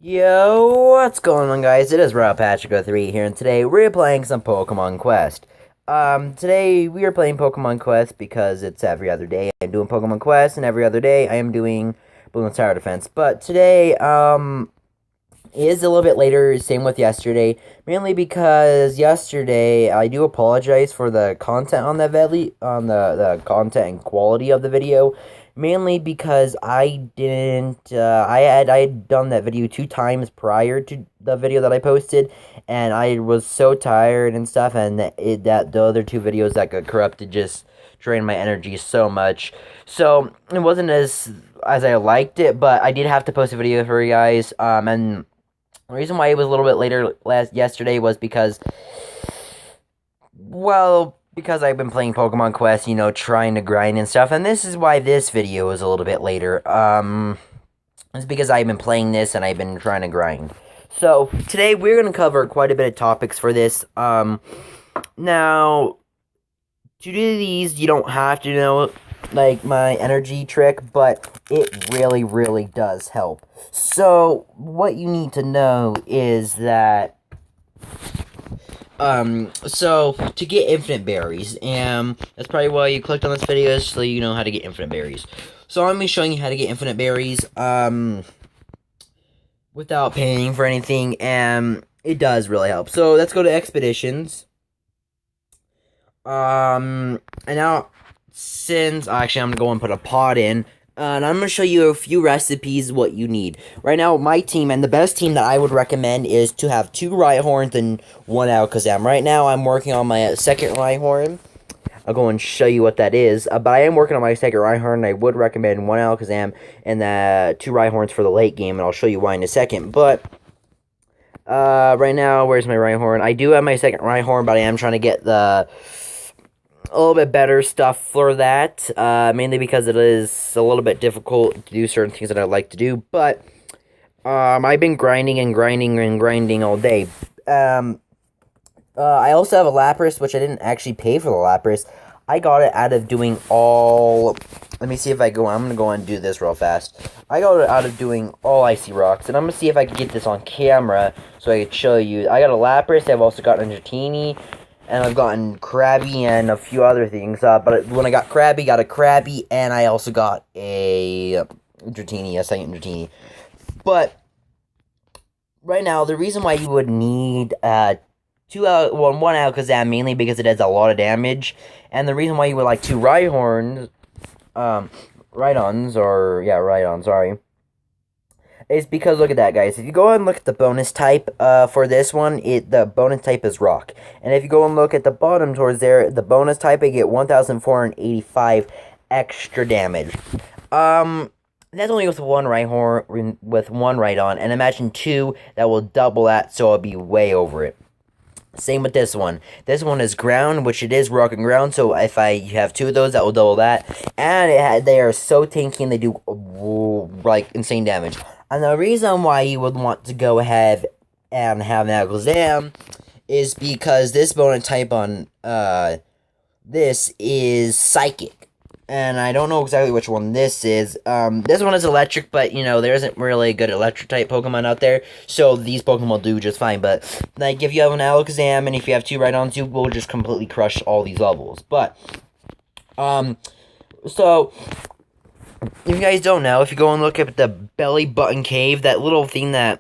Yo, what's going on, guys? It is RobPatrick03 here, and today we're playing some Pokemon Quest. Today we are playing Pokemon Quest because it's every other day I'm doing Pokemon Quest, and every other day I am doing Blue and Tower Defense. But today, is a little bit later, same with yesterday, mainly because yesterday, I do apologize for the content on the content and quality of the video, mainly because I didn't, I had done that video 2 times prior to the video that I posted, and I was so tired and stuff, and that the other 2 videos that got corrupted just drained my energy so much, so it wasn't as I liked it, but I did have to post a video for you guys, and the reason why it was a little bit later yesterday was because, well, because I've been playing Pokemon Quest, trying to grind and stuff, and this is why this video is a little bit later. It's because I've been playing this and I've been trying to grind. So, today we're going to cover quite a bit of topics for this. Now, to do these, you don't have to know, like, my energy trick, but it really, really does help. So, what you need to know is that, so, to get infinite berries, and that's probably why you clicked on this video, so you know how to get infinite berries. So, I'm going to be showing you how to get infinite berries, without paying for anything, and it does really help. So, let's go to expeditions. And now, since, actually, I'm gonna go and put a pot in, and I'm gonna show you a few recipes, what you need. Right now, my team, and the best team that I would recommend is to have 2 Rhyhorns and 1 Alakazam. Right now, I'm working on my second Rhyhorn. I'll go and show you what that is, but I am working on my second Rhyhorn, and I would recommend 1 Alakazam and 2 Rhyhorns for the late game, and I'll show you why in a second, but right now, where's my Rhyhorn? I do have my second Rhyhorn, but I am trying to get a little bit better stuff for that, mainly because it is a little bit difficult to do certain things that I like to do, but, I've been grinding and grinding and grinding all day. I also have a Lapras, which I didn't actually pay for the Lapras. I got it out of doing all, let me see if I'm gonna go and do this real fast. I got it out of doing all Icy Rocks, and I'm gonna see if I can get this on camera, so I can show you. I got a Lapras, I've also got a Dratini, and I've gotten Krabby and a few other things, but when I got got a Krabby, and I also got a Dratini, a second Dratini. But, right now, the reason why you would need, 1 Alakazam, mainly because it does a lot of damage, and the reason why you would like 2 Rhyhorns, Rhydons, sorry, is because, look at that, guys. If you go and look at the bonus type, for this one, the bonus type is Rock. And if you go and look at the bottom towards there, the bonus type, I get 1,485 extra damage. That's only with 1 Rhyhorn, with 1 Rhydon, and imagine 2, that will double that, so it'll be way over it. Same with this one. This one is ground, which it is rock and ground, so if I have 2 of those, that will double that. And they are so tanky, and they do, like, insane damage. And the reason why you would want to go ahead and have an Alakazam is because this bonus type on, this is Psychic. And I don't know exactly which one this is. This one is electric, but, there isn't really a good electric-type Pokemon out there, so these Pokemon do just fine. But, like, if you have an Alakazam, and if you have 2 Rhydons, you will just completely crush all these levels. But, so, if you guys don't know, if you go and look at the belly button cave, that little thing that's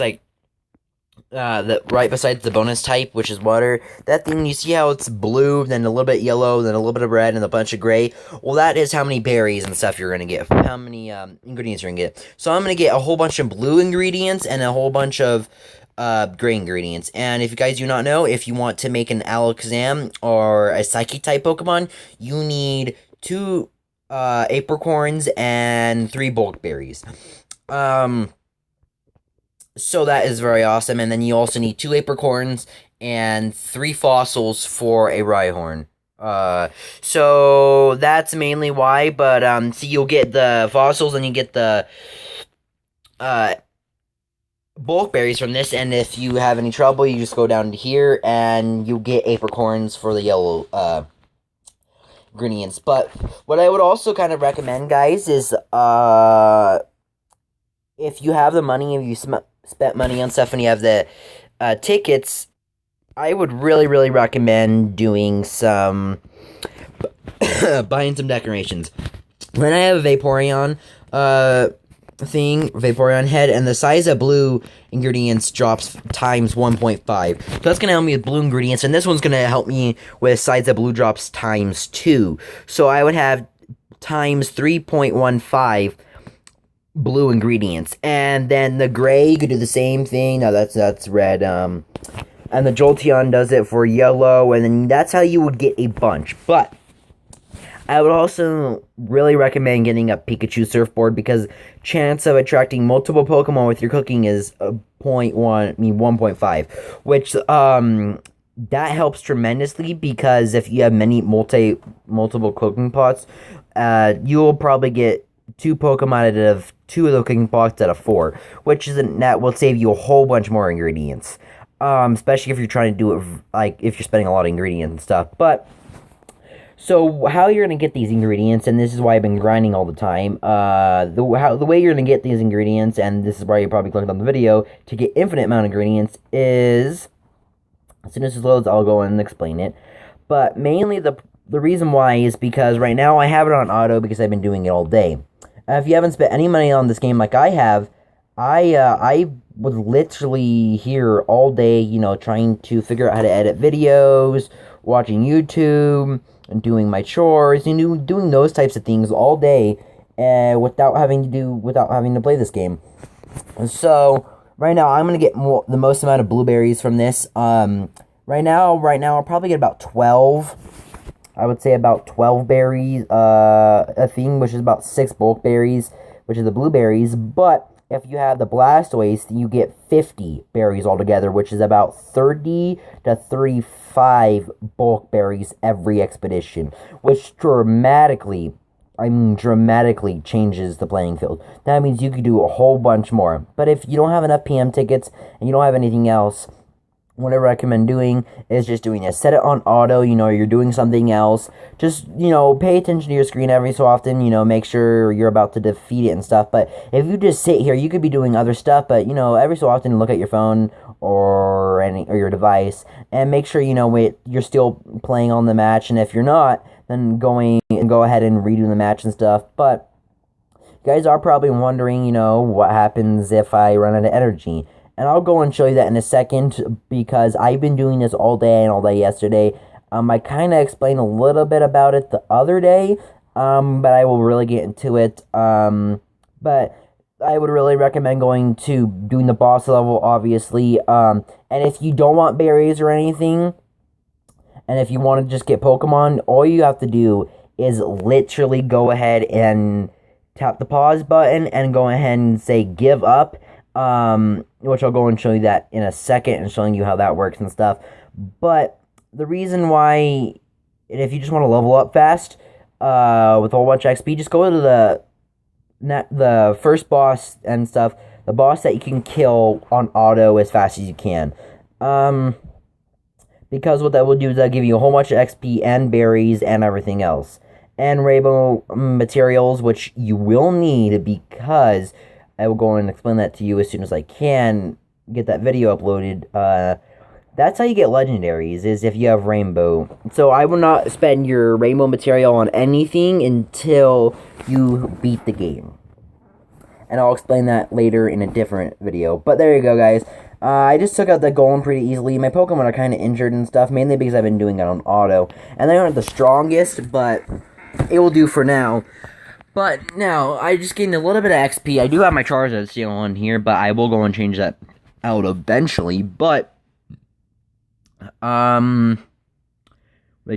like, right beside the bonus type, which is water, that thing, you see how it's blue, then a little bit yellow, then a little bit of red, and a bunch of gray? Well, that is how many berries and stuff you're gonna get, how many, ingredients you're gonna get. So I'm gonna get a whole bunch of blue ingredients, and a whole bunch of, gray ingredients. And if you guys do not know, if you want to make an Alakazam, or a Psychic-type Pokemon, you need 2, apricorns, and 3 bulk berries. So that is very awesome, and then you also need 2 apricorns and 3 fossils for a Rhyhorn. So that's mainly why, but, so you'll get the fossils, and you get the, bulk berries from this, and if you have any trouble, you just go down to here, and you get apricorns for the yellow, ingredients. But what I would also kind of recommend, guys, is if you have the money, if you spent money on stuff and you have the tickets, I would really recommend doing some buying some decorations. When I have a Vaporeon Vaporeon head, and the size of blue ingredients drops times 1.5. So that's gonna help me with blue ingredients, and this one's gonna help me with size of blue drops times 2. So I would have times 3.15 blue ingredients. And then the gray, you could do the same thing. No, that's red. And the Jolteon does it for yellow, and then that's how you would get a bunch. But I would also really recommend getting a Pikachu surfboard, because chance of attracting multiple Pokemon with your cooking is 1.5, which that helps tremendously, because if you have multiple cooking pots, you'll probably get 2 Pokemon out of 2 of the cooking pots out of 4, that will save you a whole bunch more ingredients. Especially if you're trying to do it, like, if you're spending a lot of ingredients and stuff. But so how you're gonna get these ingredients, and this is why I've been grinding all the time. The way you're gonna get these ingredients, and this is why you probably clicked on the video to get infinite amount of ingredients, is as soon as this loads, I'll go and explain it. But mainly the reason why is because right now I have it on auto because I've been doing it all day. If you haven't spent any money on this game like I have, I was literally here all day, trying to figure out how to edit videos, watching YouTube, and doing my chores, doing those types of things all day, without having to play this game. So right now I'm gonna get the most amount of blueberries from this. Right now I'll probably get about 12. I would say about 12 berries, a thing, which is about 6 bulk berries, which is the blueberries. But if you have the Blastoise, you get 50 berries altogether, which is about 30 to 35 bulk berries every expedition, which dramatically changes the playing field. That means you could do a whole bunch more. But if you don't have enough PM tickets and you don't have anything else, what I recommend doing is just doing this. Set it on auto, you're doing something else. Just, pay attention to your screen every so often, make sure you're about to defeat it and stuff. But if you just sit here, you could be doing other stuff, but, every so often look at your phone or your device and make sure, you're still playing on the match. And if you're not, then go ahead and redo the match and stuff. But you guys are probably wondering, what happens if I run out of energy. And I'll go and show you that in a second, because I've been doing this all day and all day yesterday. I kind of explained a little bit about it the other day, but I will really get into it. But I would really recommend doing the boss level, obviously. And if you don't want berries or anything, and if you want to just get Pokemon, all you have to do is literally go ahead and tap the pause button and go ahead and say give up. Which I'll go and show you that in a second, and showing you how that works and stuff. But the reason why, and if you just want to level up fast, with a whole bunch of XP, just go to the first boss and stuff, the boss that you can kill on auto as fast as you can. Because what that will do is that'll give you a whole bunch of XP and berries and everything else. And rainbow materials, which you will need, because I will go and explain that to you as soon as I can get that video uploaded. That's how you get legendaries, is if you have rainbow. So I will not spend your rainbow material on anything until you beat the game. And I'll explain that later in a different video. But there you go, guys. I just took out the golem pretty easily. My Pokemon are kind of injured and stuff, mainly because I've been doing it on auto. And they aren't the strongest, but it will do for now. But now, I just gained a little bit of XP. I do have my Charizard still on here, but I will go and change that out eventually. But, what I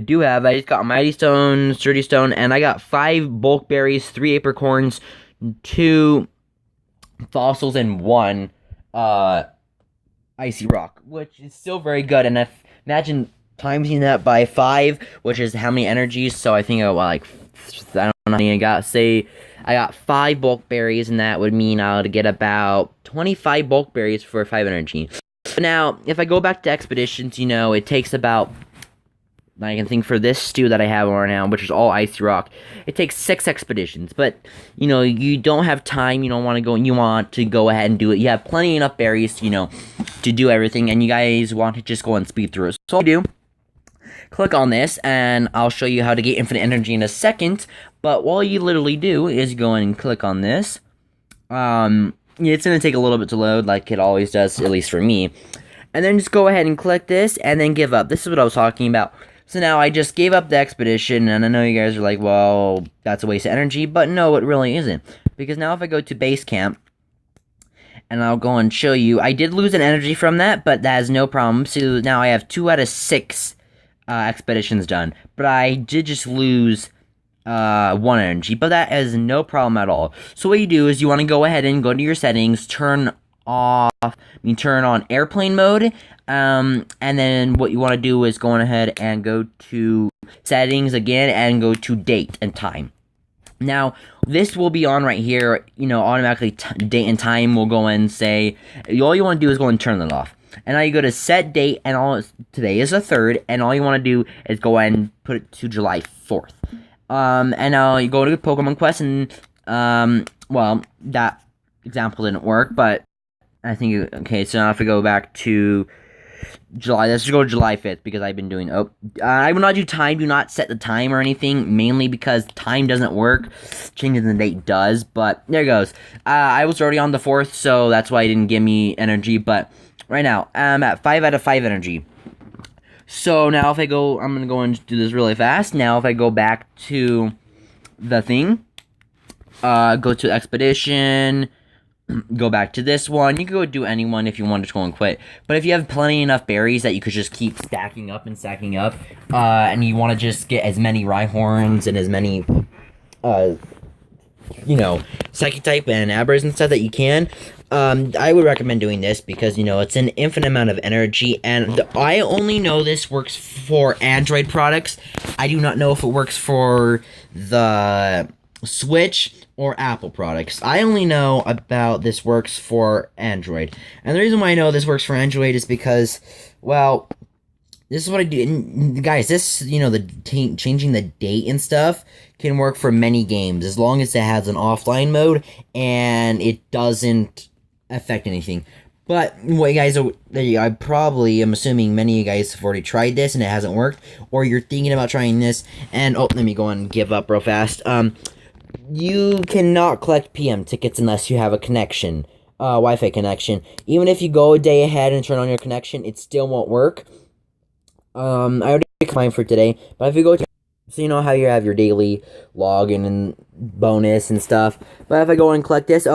do have, I just got Mighty Stone, Sturdy Stone, and I got 5 bulk berries, 3 apricorns, 2 fossils, and 1, Icy Rock, which is still very good. And imagine timesing that by 5, which is how many energies. So I think I don't know, I got 5 bulk berries, and that would mean I would get about 25 bulk berries for 5 energy. Now, if I go back to expeditions, it takes about I can think for this stew that I have right now, which is all icy rock, it takes 6 expeditions. But you don't have time. You don't want to go. You want to go ahead and do it. You have plenty enough berries, to do everything, and you guys want to just go and speed through it. So all you do, click on this, and I'll show you how to get infinite energy in a second. But all you literally do is go and click on this. It's gonna take a little bit to load, like it always does, at least for me. And then just go ahead and click this, and then give up. This is what I was talking about. So now I just gave up the expedition, and I know you guys are like, well, that's a waste of energy, but no, it really isn't. Because now if I go to base camp, and I'll go and show you, I did lose an energy from that, but that is no problem. So now I have 2 out of 6 expeditions done. But I did just lose 1 energy, but that is no problem at all. So what you do is you want to go ahead and go to your settings, turn on airplane mode, and then what you want to do is go ahead and go to settings again and go to date and time. Now, this will be on right here, automatically date and time will go and say, all you want to do is go and turn it off. And now you go to set date, and today is the 3rd, and all you want to do is go ahead and put it to July 4th. And now you go to Pokemon Quest, and, well, that example didn't work, but I think, okay, so now if we go back to July, let's just go to July 5th, because I've been doing, I will not do time, do not set the time or anything, mainly because time doesn't work, changing the date does, but there it goes. I was already on the 4th, so that's why it didn't give me energy, but right now, I'm at 5 out of 5 energy. So now if I go, I'm going to go and do this really fast. Now if I go back to the thing, go to Expedition, go back to this one. You can go do any one if you want to go and quit. But if you have plenty enough berries that you could just keep stacking up, and you want to just get as many Rhyhorns and as many, Psychic type and Abbers and stuff that you can, I would recommend doing this because, it's an infinite amount of energy, and I only know this works for Android products. I do not know if it works for the Switch or Apple products. I only know about this works for Android. And the reason why I know this works for Android is because, well, this is what I do. And guys, this, changing the date and stuff can work for many games as long as it has an offline mode and it doesn't affect anything. But what you guys, I probably am assuming many of you guys have already tried this and it hasn't worked, or you're thinking about trying this and, let me go and give up real fast. You cannot collect PM tickets unless you have a connection, Wi-Fi connection. Even if you go a day ahead and turn on your connection, it still won't work. I already mine for today, but if you go to, so you know how you have your daily login and bonus and stuff, but if I go and collect this,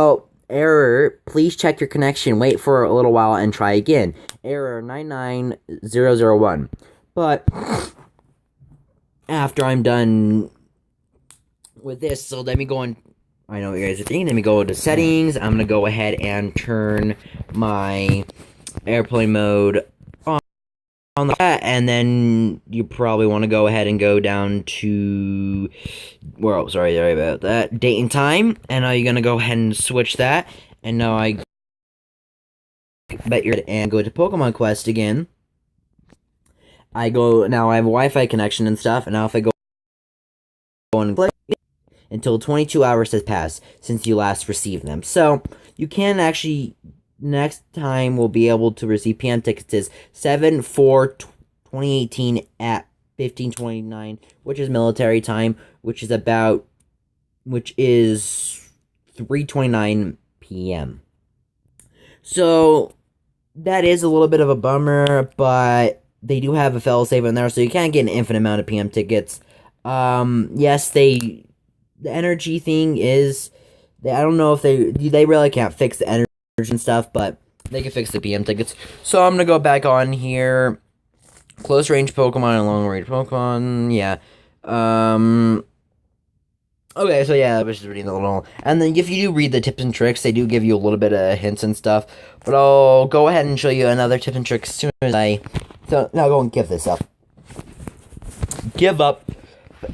error, please check your connection, wait for a little while and try again. Error 99001. But after I'm done with this, so let me go and, I know what you guys are thinking, let me go to settings. I'm gonna go ahead and turn my airplane mode on that, and then you probably want to go ahead and go down to, well, sorry about that, date and time, and now you're gonna go ahead and switch that, and now I bet you're, and go to Pokemon Quest again. Now I have a Wi-Fi connection and stuff, and now if I go and click until 22 hours has passed since you last received them. So you can actually, next time we'll be able to receive PM tickets is 7/4/2018 at 15:29, which is military time, which is 3:29 p.m. So that is a little bit of a bummer, but they do have a failsafe in there, so you can't get an infinite amount of PM tickets. Yes, the energy thing is, I don't know if they really can't fix the energy and stuff, but they can fix the PM tickets. So I'm gonna go back on here. Close range Pokemon and long range Pokemon. Yeah. Okay, so yeah, I was just reading a little. And then if you do read the tips and tricks, they do give you a little bit of hints and stuff. But I'll go ahead and show you another tip and trick as soon as so now go and give this up. Give up.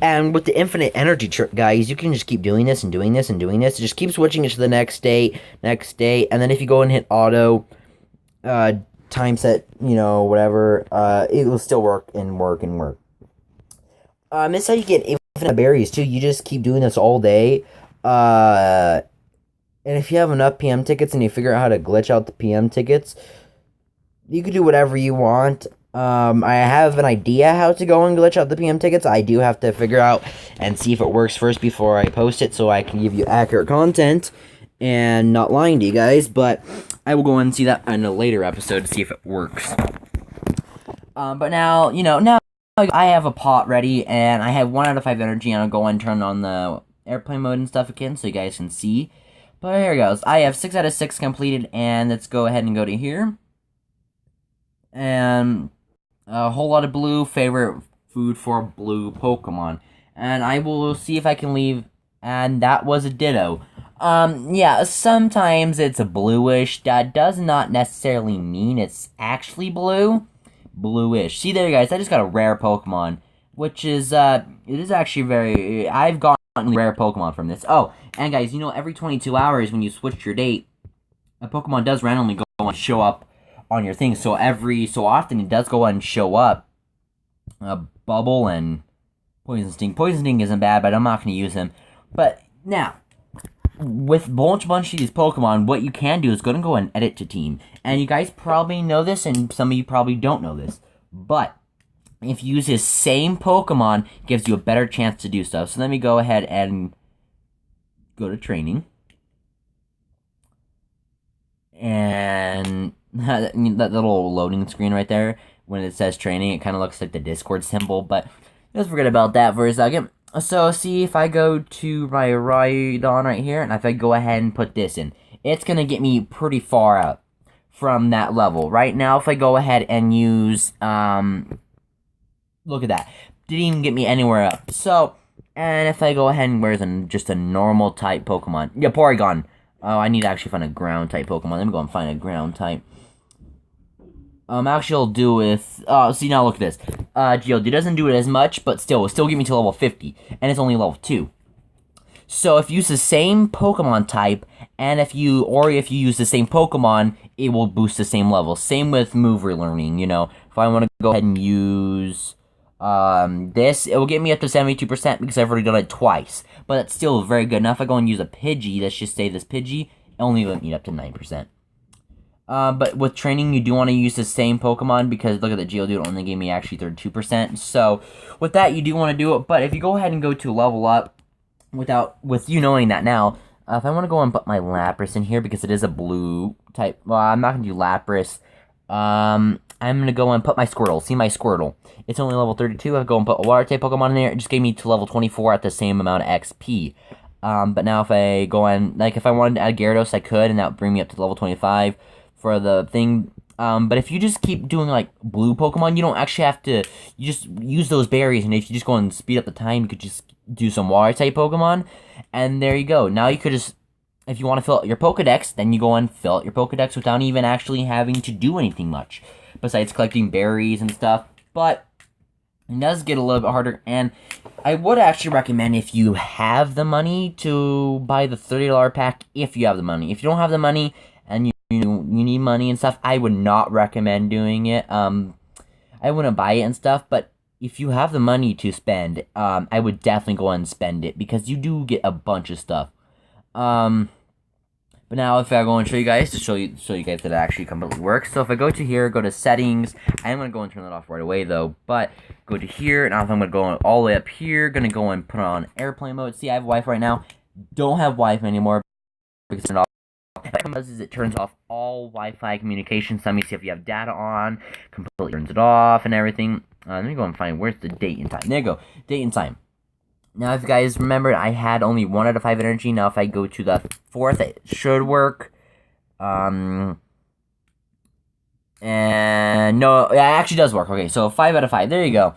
And with the infinite energy trick, guys, you can just keep doing this and doing this and doing this. Just keep switching it to the next day, and then if you go and hit auto, time set, whatever, it will still work and work and work. It's how you get infinite berries too. You just keep doing this all day. Uh, and if you have enough PM tickets and you figure out how to glitch out the PM tickets, you can do whatever you want. I have an idea how to go and glitch out the PM tickets. I do have to figure out and see if it works first before I post it, so I can give you accurate content and not lying to you guys. But I will go and see that in a later episode to see if it works. But now, now I have a pot ready, and I have 1 out of 5 energy, and I'll go and turn on the airplane mode and stuff again, so you guys can see. But here it goes. I have 6 out of 6 completed, and let's go ahead and go to here. And a whole lot of blue, favorite food for blue Pokemon. And I will see if I can leave, and that was a Ditto. Yeah, sometimes it's a bluish. That does not necessarily mean it's actually blue. Bluish. See there, guys, I just got a rare Pokemon, which is, it is actually very, I've gotten rare Pokemon from this. Oh, and guys, every 22 hours when you switch your date, a Pokemon does randomly go and show up on your thing, so every so often it does go and show up. Bubble and Poison Sting. Poison Sting isn't bad, but I'm not going to use him. But now, with a bunch of these Pokemon, what you can do is go and edit to team. And you guys probably know this, and some of you probably don't know this. But if you use his same Pokemon, it gives you a better chance to do stuff. So let me go ahead and go to training. And that little loading screen right there, when it says training, it kind of looks like the Discord symbol. But let's forget about that for a second. So, see, if I go to my Rhydon right here, and if I go ahead and put this in, it's going to get me pretty far up from that level. Right now, if I go ahead and use, look at that. Didn't even get me anywhere up. So, and if I go ahead and where's just a normal type Pokemon. Yeah, Porygon. Oh, I need to actually find a ground type Pokemon. Let me go and find a ground type. Actually, I'll do with, see, now look at this. Geodude doesn't do it as much, but still get me to level 50, and it's only level 2. So, if you use the same Pokemon type, and if you use the same Pokemon, it will boost the same level. Same with move relearning, If I want to go ahead and use, this, it will get me up to 72% because I've already done it twice. But it's still very good. Now, if I go and use a Pidgey, let's just say this Pidgey, it only let me up to 9%. But with training, you do want to use the same Pokemon because look at the Geodude only gave me actually 32%. So with that, you do want to do it. But if you go ahead and go to level up, with you knowing that now, if I want to go and put my Lapras in here because it is a blue type, well, I'm not gonna do Lapras. I'm gonna go and put my Squirtle. See my Squirtle? It's only level 32. I go and put a water type Pokemon in there. It just gave me to level 24 at the same amount of XP. But now if I go and if I wanted to add Gyarados, I could, and that would bring me up to level 25. For the thing, but if you just keep doing blue Pokemon, you don't actually have to. You just use those berries, and if you just go and speed up the time, you could just do some water type Pokemon, and there you go. Now you could just, if you want to fill out your Pokedex, then you go and fill out your Pokedex without even actually having to do anything much besides collecting berries and stuff. But it does get a little bit harder, and I would actually recommend if you have the money to buy the $30 pack. If you have the money, if you don't have the money and you need money and stuff, I would not recommend doing it. I wouldn't buy it and stuff, but if you have the money to spend, I would definitely go and spend it because you do get a bunch of stuff. But now if I go and show you guys that it actually completely works. So if I go to here, go to settings, I'm gonna go and turn that off right away though. But go to here, and now if I'm gonna go all the way up here, gonna go and put on airplane mode. See, I have Wi-Fi right now. Don't have Wi-Fi anymore because it's off. What it does is it turns off all Wi-Fi communication. So let me see if you have data on, completely turns it off and everything. Let me go and find where's the date and time. There you go, date and time. Now, if you guys remember, I had only 1 out of 5 energy. Now, if I go to the 4th, it should work. And no, it actually does work. Okay, so 5 out of 5. There you go.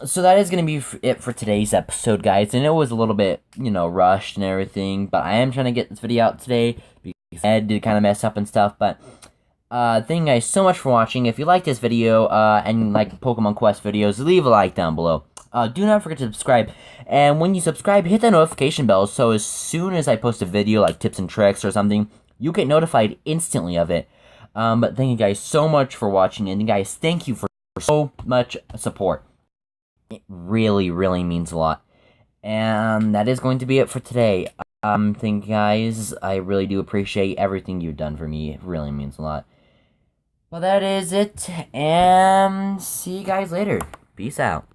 So that is going to be it for today's episode, guys. And it was a little bit, rushed and everything. But I am trying to get this video out today because Ed did kind of mess up and stuff. But thank you guys so much for watching. If you like this video and you like Pokemon Quest videos, leave a like down below. Do not forget to subscribe. And when you subscribe, hit that notification bell so as soon as I post a video like tips and tricks or something, you get notified instantly of it. But thank you guys so much for watching. And guys, thank you for so much support. It really, really means a lot. And that is going to be it for today. Thank you guys. I really do appreciate everything you've done for me. It really means a lot. Well, that is it. And see you guys later. Peace out.